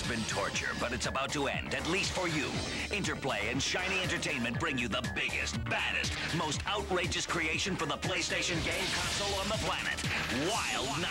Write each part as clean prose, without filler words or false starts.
been torture, but it's about to end, at least for you. Interplay and Shiny Entertainment bring you the biggest, baddest, most outrageous creation for the PlayStation game console on the planet, Wild 9.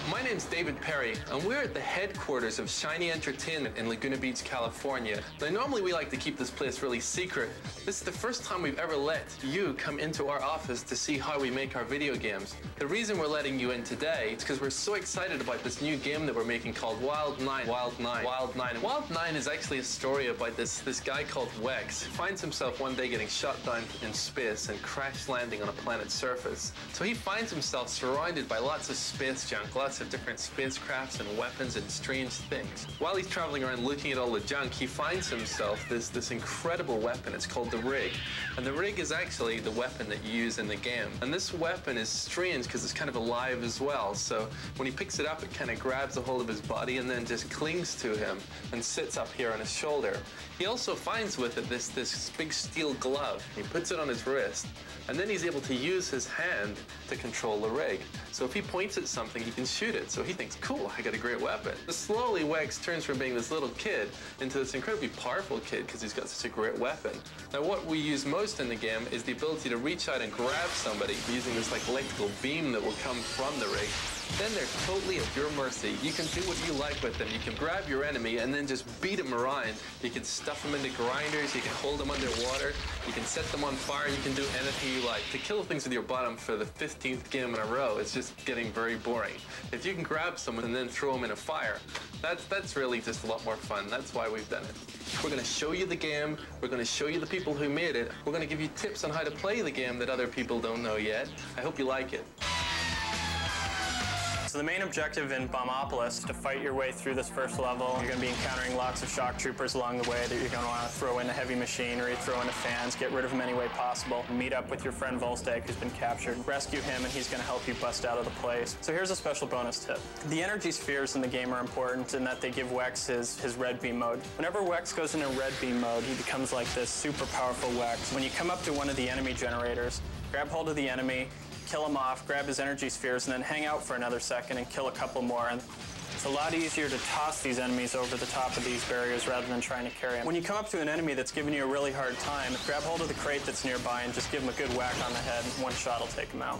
My name's David Perry, and we're at the headquarters of Shiny Entertainment in Laguna Beach, California. Now, normally we like to keep this place really secret. This is the first time we've ever let you come into our office to see how we make our video games. The reason we're letting you in today is because we're so excited about this new game that we're making called Wild 9. Wild 9. Wild 9. And Wild 9 is actually a story about this guy called Wex. He finds himself one day getting shot down in space and crash landing on a planet's surface. So he finds himself surrounded by lots of space junk, lots of different spacecrafts and weapons and strange things. While he's traveling around looking at all the junk, he finds himself this incredible weapon. It's called the Rig. And the Rig is actually the weapon that you use in the game. And this weapon is strange because it's kind of alive as well. So when he picks it up, it kind of grabs a hold of his body and then just clings to him and sits up here on his shoulder. He also finds with it this big steel glove. He puts it on his wrist, and then he's able to use his hand to control the Rig. So if he points at something, he can shoot it. So he thinks, cool, I got a great weapon. But slowly, Wex turns from being this little kid into this incredibly powerful kid because he's got such a great weapon. Now, what we use most in the game is the ability to reach out and grab somebody using this like electrical beam that will come from the Rig. Then they're totally at your mercy. You can do what you like with them. You can grab your enemy and then just beat them around. You can stuff them into grinders. You can hold them underwater. You can set them on fire. You can do anything you like. To kill things with your bottom for the 15th game in a row, it's just getting very boring. If you can grab someone and then throw them in a fire, that's really just a lot more fun. That's why we've done it. We're going to show you the game. We're going to show you the people who made it. We're going to give you tips on how to play the game that other people don't know yet. I hope you like it. So the main objective in Bombopolis is to fight your way through this first level. You're going to be encountering lots of shock troopers along the way that you're going to want to throw into heavy machinery, throw into fans, get rid of them any way possible. Meet up with your friend Volstagg, who's been captured. Rescue him, and he's going to help you bust out of the place. So here's a special bonus tip. The energy spheres in the game are important in that they give Wex his red beam mode. Whenever Wex goes into red beam mode, he becomes like this super powerful Wex. When you come up to one of the enemy generators, grab hold of the enemy, kill him off, grab his energy spheres, and then hang out for another second and kill a couple more. And it's a lot easier to toss these enemies over the top of these barriers rather than trying to carry them. When you come up to an enemy that's giving you a really hard time, grab hold of the crate that's nearby and just give him a good whack on the head, and one shot will take him out.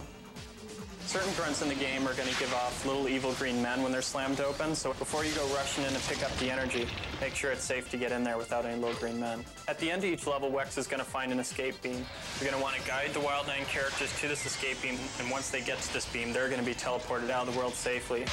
Certain grunts in the game are going to give off little evil green men when they're slammed open, so before you go rushing in to pick up the energy, make sure it's safe to get in there without any little green men. At the end of each level, Wex is going to find an escape beam. You're going to want to guide the Wild 9 characters to this escape beam, and once they get to this beam, they're going to be teleported out of the world safely.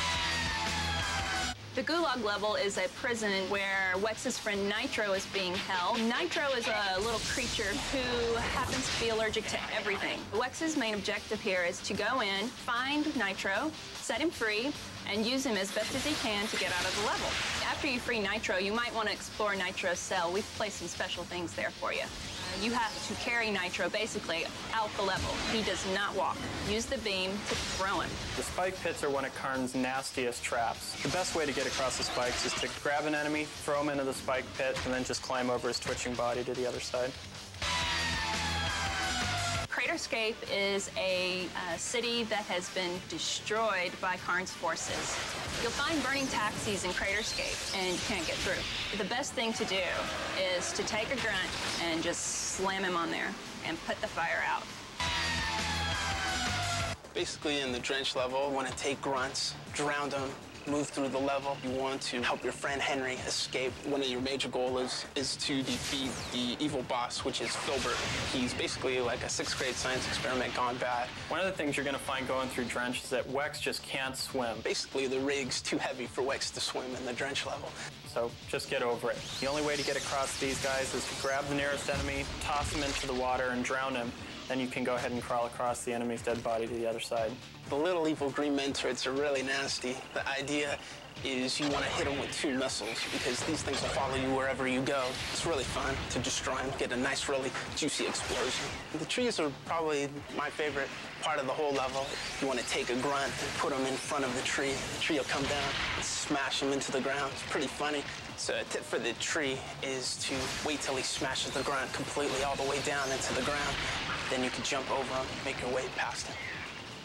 The Gulag level is a prison where Wex's friend Nitro is being held. Nitro is a little creature who happens to be allergic to everything. Wex's main objective here is to go in, find Nitro, set him free, and use him as best as he can to get out of the level. After you free Nitro, you might want to explore Nitro's cell. We've placed some special things there for you. You have to carry Nitro basically out the level. He does not walk. Use the beam to throw him. The spike pits are one of Karn's nastiest traps. The best way to get across the spikes is to grab an enemy, throw him into the spike pit, and then just climb over his twitching body to the other side. Craterscape is a city that has been destroyed by Karn's forces. You'll find burning taxis in Craterscape, and you can't get through. The best thing to do is to take a grunt and just slam him on there and put the fire out. Basically, in the drench level, you want to take grunts, drown them, move through the level. You want to help your friend Henry escape. One of your major goals is to defeat the evil boss, which is Filbert. He's basically like a 6th grade science experiment gone bad. One of the things you're going to find going through Drench is that Wex just can't swim. Basically, the rig's too heavy for Wex to swim in the Drench level. So just get over it. The only way to get across these guys is to grab the nearest enemy, toss him into the water, and drown him. Then you can go ahead and crawl across the enemy's dead body to the other side. The little evil green men turrets are really nasty. The idea is you want to hit them with 2 missiles because these things will follow you wherever you go. It's really fun to destroy them, get a nice, really juicy explosion. The trees are probably my favorite part of the whole level. You want to take a grunt and put them in front of the tree. The tree will come down and smash them into the ground. It's pretty funny. So a tip for the tree is to wait till he smashes the grunt completely all the way down into the ground. Then you can jump over him, make your way past him.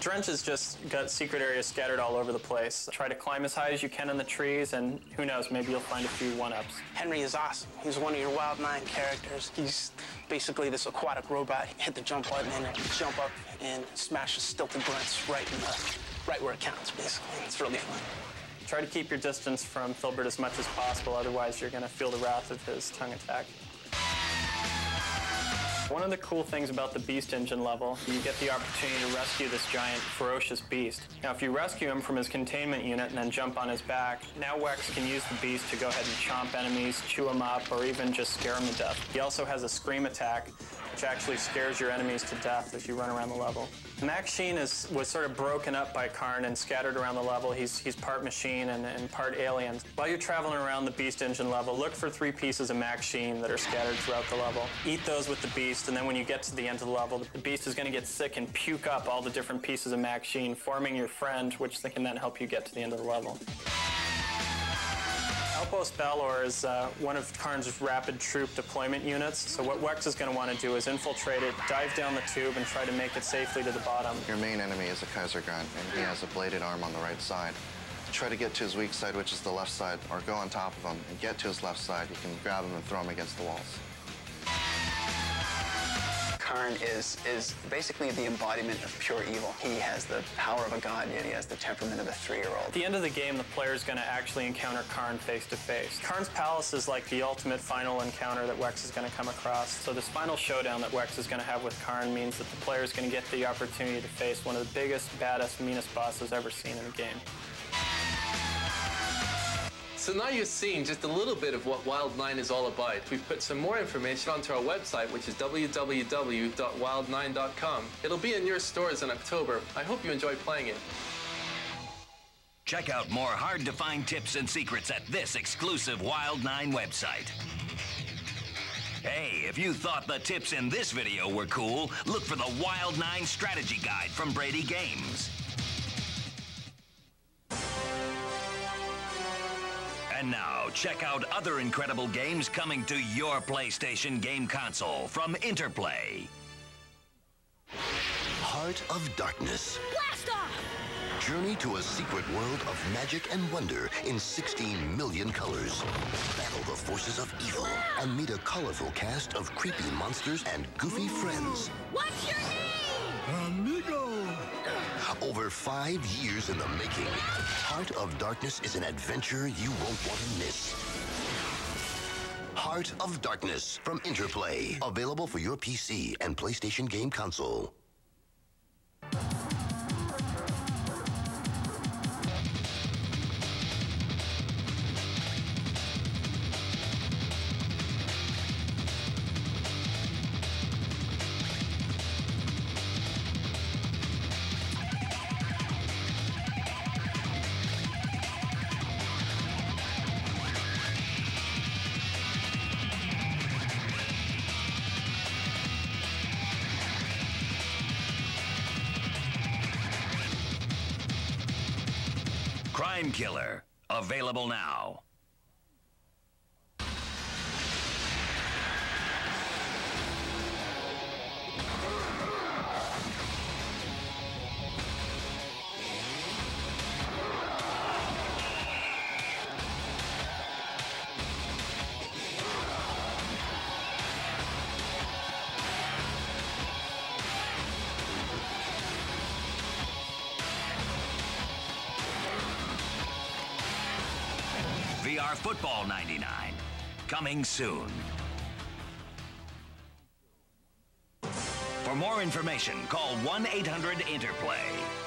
Drench has just got secret areas scattered all over the place. Try to climb as high as you can in the trees, and who knows, maybe you'll find a few one-ups. Henry is awesome. He's one of your Wild 9 characters. He's basically this aquatic robot. Hit the jump button and jump up and smash the stilted grunts right where it counts, basically. It's really fun. Try to keep your distance from Filbert as much as possible, otherwise you're going to feel the wrath of his tongue attack. One of the cool things about the Beast Engine level, you get the opportunity to rescue this giant, ferocious beast. Now, if you rescue him from his containment unit and then jump on his back, now Wex can use the beast to go ahead and chomp enemies, chew them up, or even just scare them to death. He also has a scream attack, which actually scares your enemies to death as you run around the level. Max Sheen was sort of broken up by Karn and scattered around the level. He's part machine and part alien. While you're traveling around the Beast Engine level, look for 3 pieces of Max Sheen that are scattered throughout the level. Eat those with the beast, and then when you get to the end of the level, the beast is going to get sick and puke up all the different pieces of Max Sheen, forming your friend, which can then help you get to the end of the level. Outpost Balor is one of Karn's rapid troop deployment units, so what Wex is going to want to do is infiltrate it, dive down the tube, and try to make it safely to the bottom. Your main enemy is a Kaiser Grunt, and he has a bladed arm on the right side. Try to get to his weak side, which is the left side, or go on top of him and get to his left side. You can grab him and throw him against the walls. Karn is basically the embodiment of pure evil. He has the power of a god, yet he has the temperament of a 3-year-old. At the end of the game, the player is going to actually encounter Karn face to face. Karn's palace is like the ultimate final encounter that Wex is going to come across. So this final showdown that Wex is going to have with Karn means that the player is going to get the opportunity to face one of the biggest, baddest, meanest bosses ever seen in a game. So now you're seeing just a little bit of what Wild 9 is all about. We've put some more information onto our website, which is www.wild9.com. It'll be in your stores in October. I hope you enjoy playing it. Check out more hard-to-find tips and secrets at this exclusive Wild 9 website. Hey, if you thought the tips in this video were cool, look for the Wild 9 Strategy Guide from Brady Games. And now, check out other incredible games coming to your PlayStation game console from Interplay. Heart of Darkness. Blast off! Journey to a secret world of magic and wonder in 16 million colors. Battle the forces of evil and meet a colorful cast of creepy monsters and goofy friends. What's your name? Amigo! Over 5 years in the making, Heart of Darkness is an adventure you won't want to miss. Heart of Darkness from Interplay. Available for your PC and PlayStation game console. Crime Killer, available now. VR Football 99, coming soon. For more information, call 1-800-INTERPLAY.